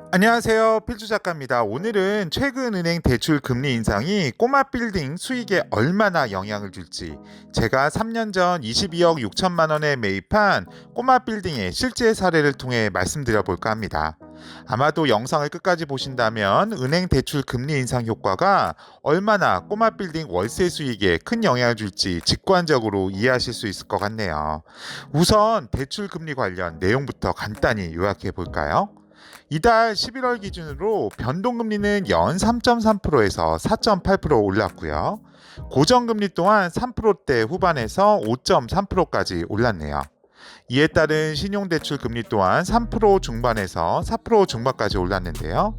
안녕하세요. 필주 작가입니다. 오늘은 최근 은행 대출 금리 인상이 꼬마 빌딩 수익에 얼마나 영향을 줄지, 제가 3년 전 22억 6천만 원에 매입한 꼬마 빌딩의 실제 사례를 통해 말씀드려 볼까 합니다. 아마도 영상을 끝까지 보신다면 은행 대출 금리 인상 효과가 얼마나 꼬마 빌딩 월세 수익에 큰 영향을 줄지 직관적으로 이해하실 수 있을 것 같네요. 우선 대출 금리 관련 내용부터 간단히 요약해 볼까요? 이달 11월 기준으로 변동금리는 연 3.3%에서 4.8% 올랐고요. 고정금리 또한 3%대 후반에서 5.3%까지 올랐네요. 이에 따른 신용대출 금리 또한 3% 중반에서 4% 중반까지 올랐는데요.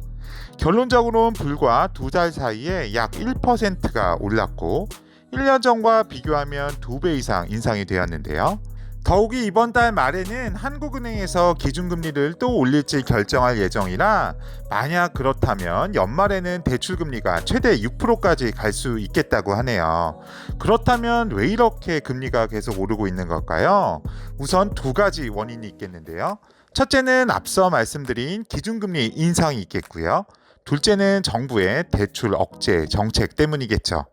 결론적으로는 불과 두 달 사이에 약 1%가 올랐고 1년 전과 비교하면 2배 이상 인상이 되었는데요. 더욱이 이번 달 말에는 한국은행에서 기준금리를 또 올릴지 결정할 예정이라, 만약 그렇다면 연말에는 대출금리가 최대 6%까지 갈 수 있겠다고 하네요. 그렇다면 왜 이렇게 금리가 계속 오르고 있는 걸까요? 우선 두 가지 원인이 있겠는데요. 첫째는 앞서 말씀드린 기준금리 인상이 있겠고요. 둘째는 정부의 대출 억제 정책 때문이겠죠.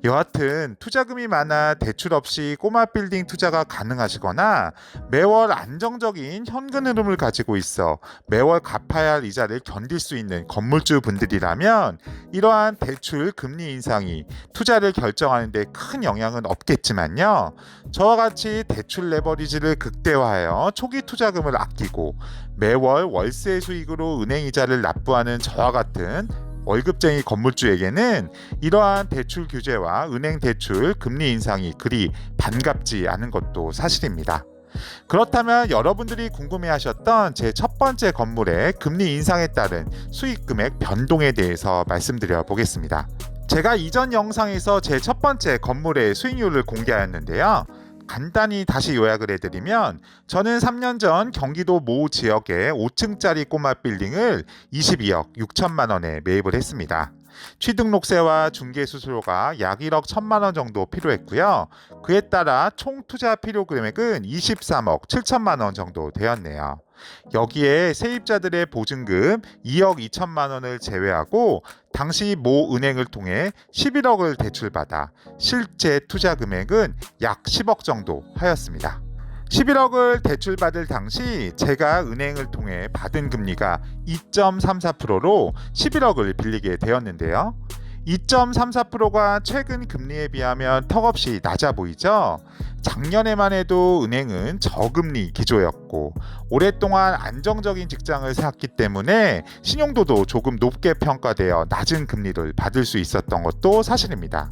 여하튼 투자금이 많아 대출 없이 꼬마 빌딩 투자가 가능하시거나 매월 안정적인 현금 흐름을 가지고 있어 매월 갚아야 할 이자를 견딜 수 있는 건물주 분들이라면 이러한 대출 금리 인상이 투자를 결정하는 데 큰 영향은 없겠지만요. 저와 같이 대출 레버리지를 극대화하여 초기 투자금을 아끼고 매월 월세 수익으로 은행 이자를 납부하는 저와 같은 월급쟁이 건물주에게는 이러한 대출 규제와 은행 대출 금리 인상이 그리 반갑지 않은 것도 사실입니다. 그렇다면 여러분들이 궁금해하셨던 제 첫 번째 건물의 금리 인상에 따른 수익 금액 변동에 대해서 말씀드려 보겠습니다. 제가 이전 영상에서 제 첫 번째 건물의 수익률을 공개하였는데요. 간단히 다시 요약을 해드리면, 저는 3년 전 경기도 모 지역의 5층짜리 꼬마 빌딩을 22억 6천만 원에 매입을 했습니다. 취등록세와 중개수수료가 약 1억 1천만 원 정도 필요했고요. 그에 따라 총 투자 필요 금액은 23억 7천만 원 정도 되었네요. 여기에 세입자들의 보증금 2억 2천만 원을 제외하고 당시 모 은행을 통해 11억을 대출받아 실제 투자 금액은 약 10억 정도 하였습니다. 11억을 대출받을 당시 제가 은행을 통해 받은 금리가 2.34%로 11억을 빌리게 되었는데요. 2.34%가 최근 금리에 비하면 턱없이 낮아 보이죠? 작년에만 해도 은행은 저금리 기조였고 오랫동안 안정적인 직장을 쌓았기 때문에 신용도도 조금 높게 평가되어 낮은 금리를 받을 수 있었던 것도 사실입니다.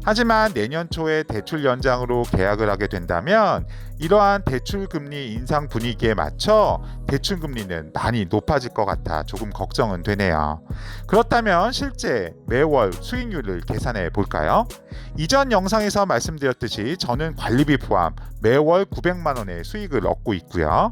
하지만 내년 초에 대출 연장으로 계약을 하게 된다면 이러한 대출 금리 인상 분위기에 맞춰 대출 금리는 많이 높아질 것 같아 조금 걱정은 되네요. 그렇다면 실제 매월 수익률을 계산해 볼까요? 이전 영상에서 말씀드렸듯이 저는 관리비 포함 매월 900만 원의 수익을 얻고 있고요.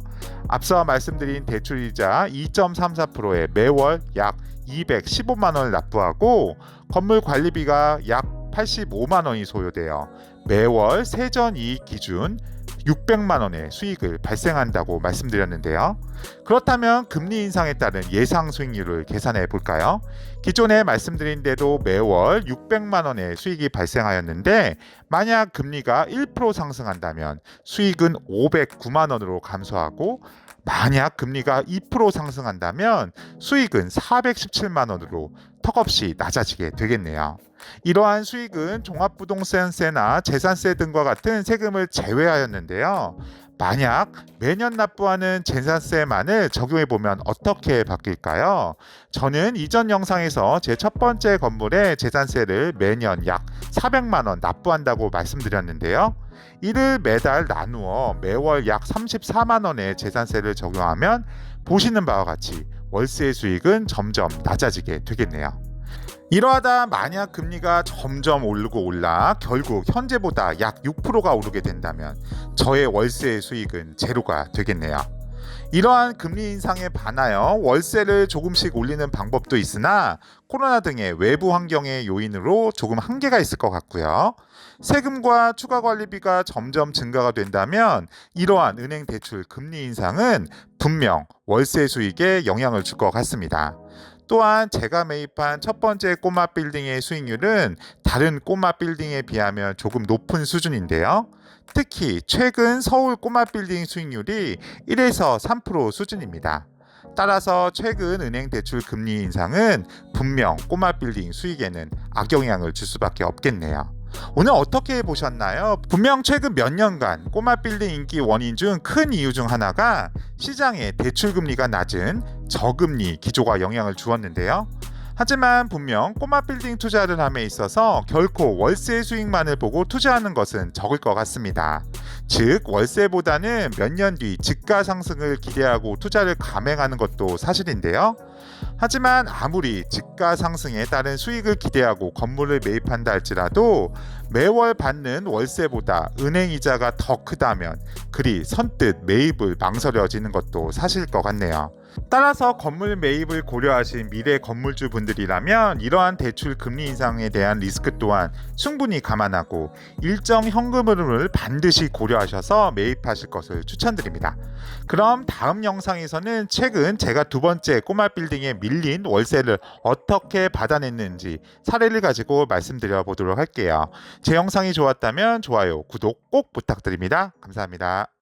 앞서 말씀드린 대출이자 2.34%에 매월 약 215만 원을 납부하고 건물 관리비가 약 85만 원이 소요되어 매월 세전이익 기준 600만 원의 수익을 발생한다고 말씀드렸는데요. 그렇다면 금리 인상에 따른 예상 수익률을 계산해 볼까요? 기존에 말씀드린 대로 매월 600만 원의 수익이 발생하였는데, 만약 금리가 1% 상승한다면 수익은 509만 원으로 감소하고, 만약 금리가 2% 상승한다면 수익은 417만 원으로 턱없이 낮아지게 되겠네요. 이러한 수익은 종합부동산세나 재산세 등과 같은 세금을 제외하였는데요. 만약 매년 납부하는 재산세만을 적용해 보면 어떻게 바뀔까요? 저는 이전 영상에서 제 첫 번째 건물의 재산세를 매년 약 400만 원 납부한다고 말씀드렸는데요. 이를 매달 나누어 매월 약 34만 원의 재산세를 적용하면 보시는 바와 같이 월세 수익은 점점 낮아지게 되겠네요. 이러하다 만약 금리가 점점 오르고 올라 결국 현재보다 약 6%가 오르게 된다면 저의 월세 수익은 제로가 되겠네요. 이러한 금리 인상에 반하여 월세를 조금씩 올리는 방법도 있으나 코로나 등의 외부 환경의 요인으로 조금 한계가 있을 것 같고요. 세금과 추가 관리비가 점점 증가가 된다면 이러한 은행 대출 금리 인상은 분명 월세 수익에 영향을 줄 것 같습니다. 또한 제가 매입한 첫 번째 꼬마 빌딩의 수익률은 다른 꼬마 빌딩에 비하면 조금 높은 수준인데요. 특히 최근 서울 꼬마 빌딩 수익률이 1에서 3% 수준입니다. 따라서 최근 은행 대출 금리 인상은 분명 꼬마 빌딩 수익에는 악영향을 줄 수밖에 없겠네요. 오늘 어떻게 보셨나요? 분명 최근 몇 년간 꼬마 빌딩 인기 원인 중 큰 이유 중 하나가 시장의 대출 금리가 낮은 저금리 기조가 영향을 주었는데요. 하지만 분명 꼬마 빌딩 투자를 함에 있어서 결코 월세 수익만을 보고 투자하는 것은 적을 것 같습니다. 즉 월세보다는 몇 년 뒤 집가 상승을 기대하고 투자를 감행하는 것도 사실인데요. 하지만 아무리 집가 상승에 따른 수익을 기대하고 건물을 매입한다 할지라도 매월 받는 월세보다 은행 이자가 더 크다면 그리 선뜻 매입을 망설여지는 것도 사실일 것 같네요. 따라서 건물 매입을 고려하신 미래 건물주 분들이라면 이러한 대출 금리 인상에 대한 리스크 또한 충분히 감안하고 일정 현금 흐름을 반드시 고려하셔서 매입하실 것을 추천드립니다. 그럼 다음 영상에서는 최근 제가 두 번째 꼬마 빌딩에 밀린 월세를 어떻게 받아냈는지 사례를 가지고 말씀드려 보도록 할게요. 제 영상이 좋았다면 좋아요, 구독 꼭 부탁드립니다. 감사합니다.